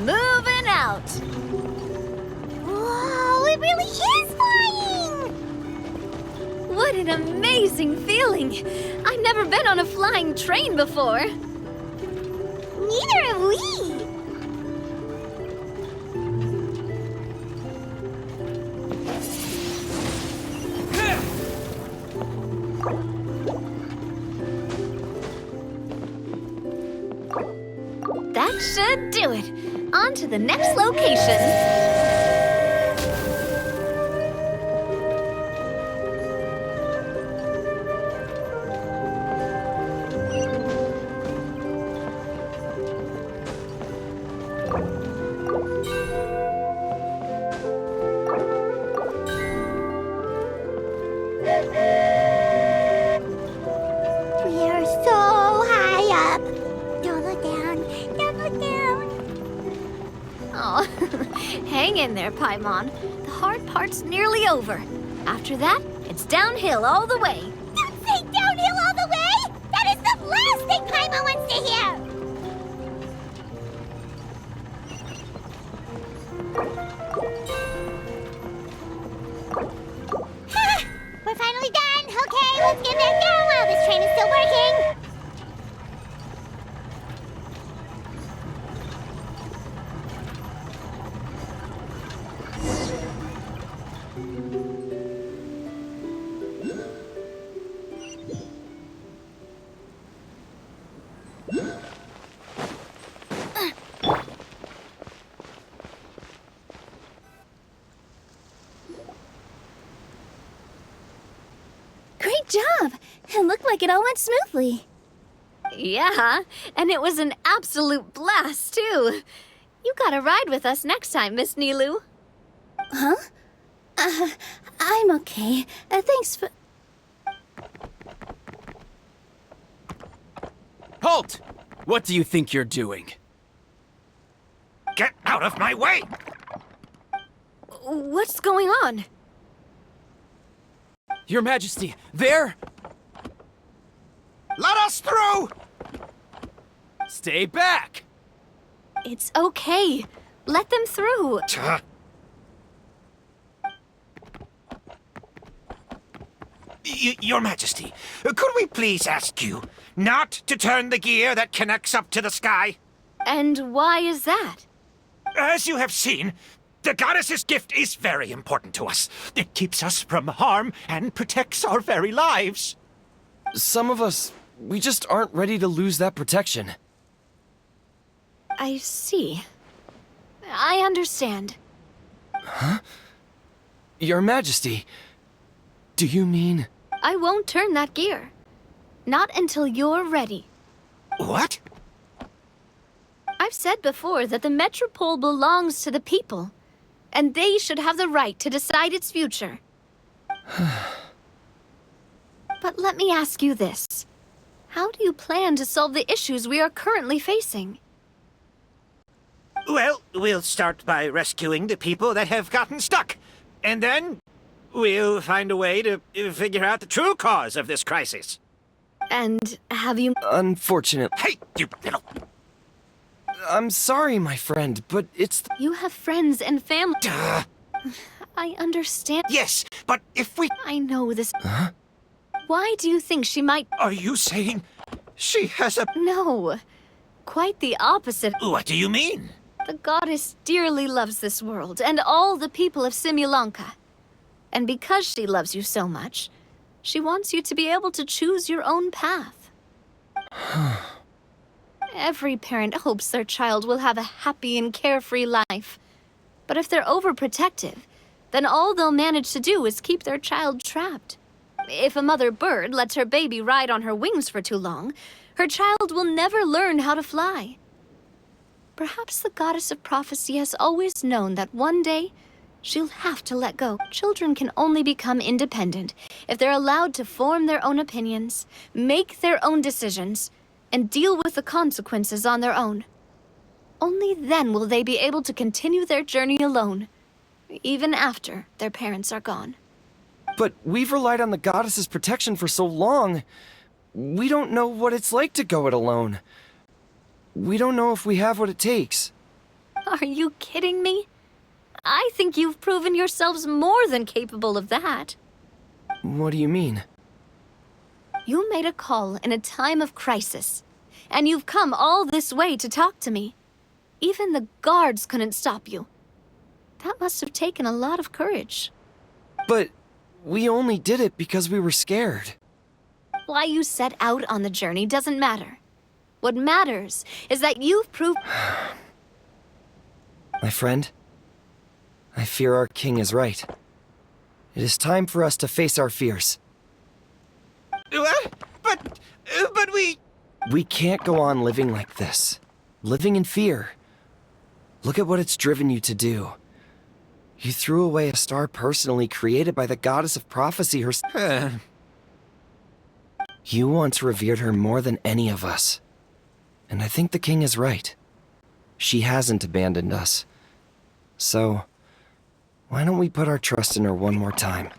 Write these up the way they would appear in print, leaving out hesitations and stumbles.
moving out. Whoa, it really is flying! What an amazing feeling. I've never been on a flying train before. Neither have we. That should do it. On to the next location. We are so high up. Don't look down. Don't look down. Oh, hang in there, Paimon. The hard part's nearly over. After that, it's downhill all the way. Don't say downhill all the way! That is the last thing Paimon wants to hear! We're finally done! Okay, let's get back down while this train is still working! Great job! It looked like it all went smoothly. Yeah, and it was an absolute blast, too. You gotta ride with us next time, Miss Nilu. Huh? I'm okay. Thanks for... Halt! What do you think you're doing? Get out of my way! What's going on? Your Majesty, there! Let us through! Stay back! It's okay. Let them through. Tuh. Your Majesty, could we please ask you not to turn the gear that connects up to the sky? And why is that? As you have seen, the goddess's gift is very important to us. It keeps us from harm and protects our very lives. Some of us, we just aren't ready to lose that protection. I see. I understand. Your Majesty, do you mean... I won't turn that gear. Not until you're ready. What? I've said before that the Metropole belongs to the people, and they should have the right to decide its future. But let me ask you this. How do you plan to solve the issues we are currently facing? Well, we'll start by rescuing the people that have gotten stuck. And then we'll find a way to figure out the true cause of this crisis. And have you... Unfortunately... Hey, you little... I'm sorry, my friend, but it's... You have friends and family. Duh. I understand. Yes, but if we... I know this. Why do you think she might... Are you saying she has a... No. Quite the opposite. What do you mean? The goddess dearly loves this world and all the people of Simulanka. And because she loves you so much, she wants you to be able to choose your own path. Every parent hopes their child will have a happy and carefree life. But if they're overprotective, then all they'll manage to do is keep their child trapped. If a mother bird lets her baby ride on her wings for too long, her child will never learn how to fly. Perhaps the goddess of prophecy has always known that one day she'll have to let go. Children can only become independent if they're allowed to form their own opinions, make their own decisions, and deal with the consequences on their own. Only then will they be able to continue their journey alone, even after their parents are gone. But we've relied on the goddess's protection for so long. We don't know what it's like to go it alone. We don't know if we have what it takes. Are you kidding me? I think you've proven yourselves more than capable of that. What do you mean? You made a call in a time of crisis, and you've come all this way to talk to me. Even the guards couldn't stop you. That must have taken a lot of courage. But we only did it because we were scared. Why you set out on the journey doesn't matter. What matters is that you've proved... My friend, I fear our king is right. It is time for us to face our fears. What? But we... We can't go on living like this. Living in fear. Look at what it's driven you to do. You threw away a star personally created by the goddess of prophecy herself. You once revered her more than any of us. And I think the king is right. She hasn't abandoned us. So, why don't we put our trust in her one more time?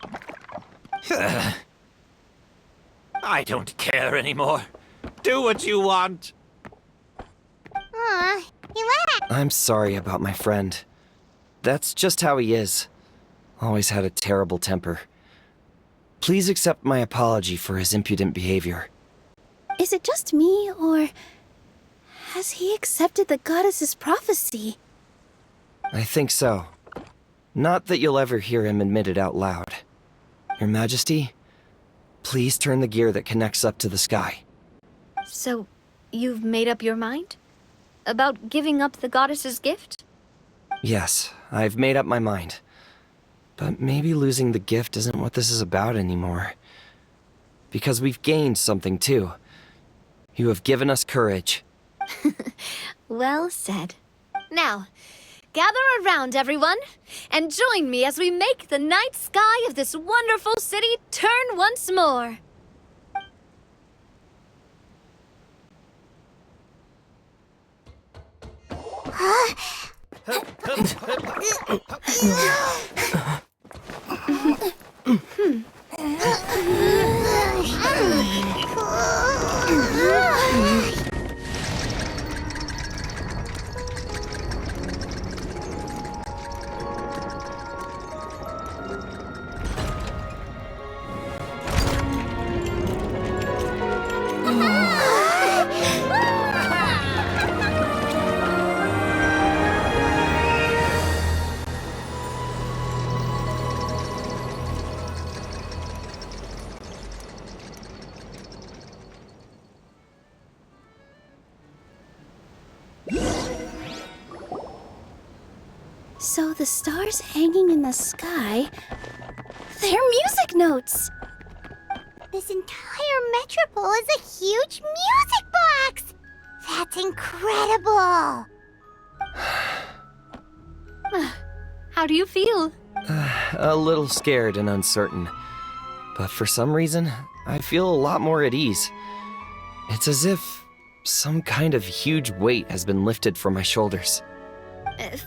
I don't care anymore. Do what you want. Aw, he left. I'm sorry about my friend. That's just how he is. Always had a terrible temper. Please accept my apology for his impudent behavior. Is it just me, or has he accepted the goddess's prophecy? I think so. Not that you'll ever hear him admit it out loud. Your Majesty, please turn the gear that connects up to the sky. So, you've made up your mind? About giving up the goddess's gift? Yes, I've made up my mind. But maybe losing the gift isn't what this is about anymore. Because we've gained something too. You have given us courage. Well said. Now, gather around, everyone, and join me as we make the night sky of this wonderful city turn once more. So the stars hanging in the sky, they're music notes! This entire metropole is a huge music box! That's incredible! How do you feel? A little scared and uncertain. But for some reason, I feel a lot more at ease. It's as if some kind of huge weight has been lifted from my shoulders.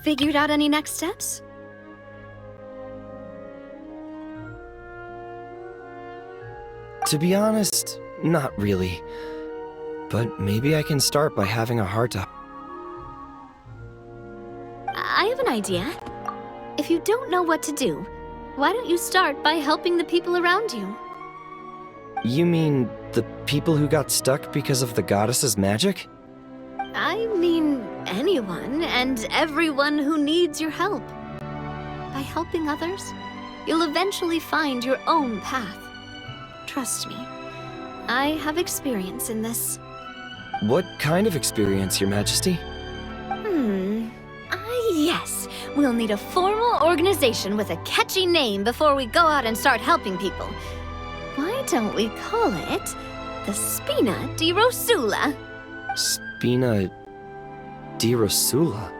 Figured out any next steps? To be honest, not really. But maybe I can start by having a heart to... I have an idea. If you don't know what to do, why don't you start by helping the people around you? You mean the people who got stuck because of the goddess's magic? I mean anyone and everyone who needs your help. By helping others, you'll eventually find your own path. Trust me, I have experience in this. What kind of experience, Your Majesty? Yes. We'll need a formal organization with a catchy name before we go out and start helping people. Why don't we call it the Spina di Rosula? Spina di Rosula?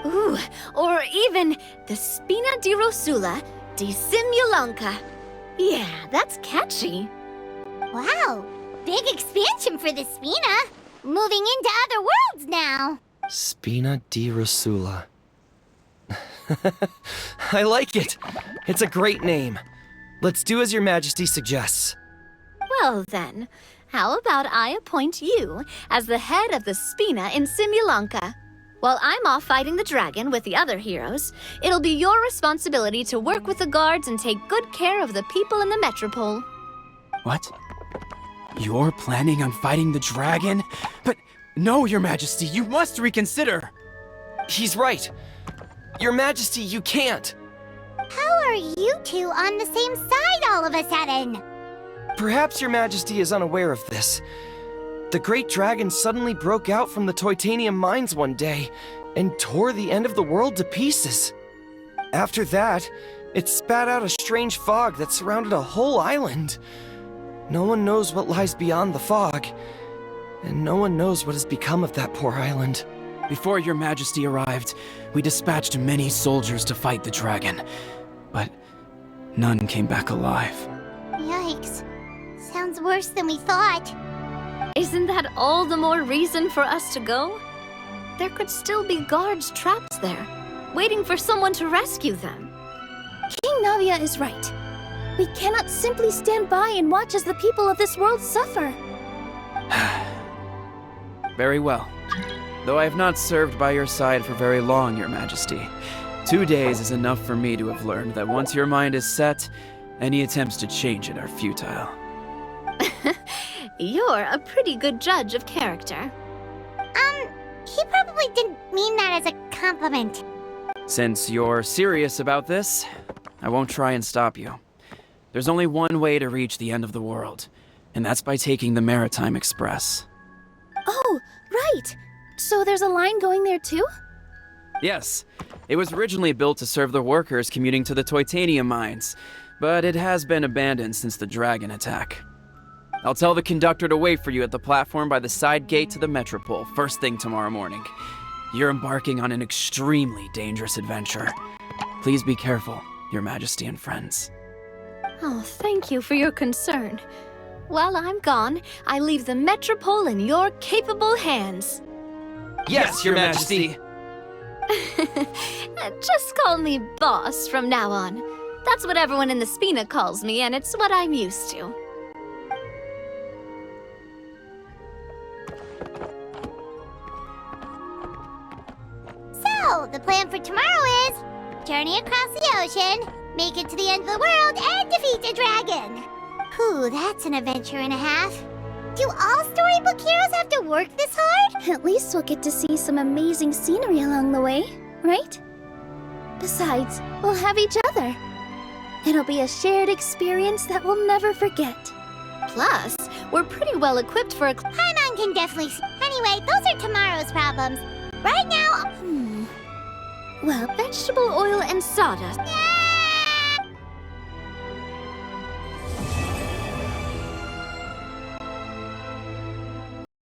Ooh, or even the Spina di Rosula di Simulanka. Yeah, that's catchy. Wow, big expansion for the Spina. Moving into other worlds now. Spina di Rosula. I like it. It's a great name. Let's do as Your Majesty suggests. Well then, how about I appoint you as the head of the Spina in Simulanka? While I'm off fighting the dragon with the other heroes, it'll be your responsibility to work with the guards and take good care of the people in the Metropole. What? You're planning on fighting the dragon? But no, Your Majesty, you must reconsider! He's right. Your Majesty, you can't. How are you two on the same side all of a sudden? Perhaps Your Majesty is unaware of this. The Great Dragon suddenly broke out from the Titanium mines one day and tore the end of the world to pieces. After that, it spat out a strange fog that surrounded a whole island. No one knows what lies beyond the fog, and no one knows what has become of that poor island. Before Your Majesty arrived, we dispatched many soldiers to fight the dragon, but none came back alive. Yikes. Sounds worse than we thought. Isn't that all the more reason for us to go? There could still be guards trapped there, waiting for someone to rescue them. King Navia is right. We cannot simply stand by and watch as the people of this world suffer. Very well. Though I have not served by your side for very long, Your Majesty. 2 days is enough for me to have learned that once your mind is set, any attempts to change it are futile. You're a pretty good judge of character. He probably didn't mean that as a compliment. Since you're serious about this, I won't try and stop you. There's only one way to reach the end of the world, and that's by taking the Maritime Express. Oh, right! So there's a line going there too? Yes, it was originally built to serve the workers commuting to the Titanium mines, but it has been abandoned since the dragon attack. I'll tell the conductor to wait for you at the platform by the side gate to the Metropole first thing tomorrow morning. You're embarking on an extremely dangerous adventure. Please be careful, Your Majesty and friends. Oh, thank you for your concern. While I'm gone, I leave the Metropole in your capable hands. Yes, Your Majesty. Just call me boss from now on. That's what everyone in the Spina calls me, and it's what I'm used to. So, the plan for tomorrow is journey across the ocean, make it to the end of the world, and defeat a dragon. Whew, that's an adventure and a half. Do all storybook heroes have to work this hard? At least we'll get to see some amazing scenery along the way, right? Besides, we'll have each other. It'll be a shared experience that we'll never forget. Plus, we're pretty well equipped for a... Paimon can definitely... Anyway, those are tomorrow's problems. Right now... Well, vegetable oil and sawdust. Yeah!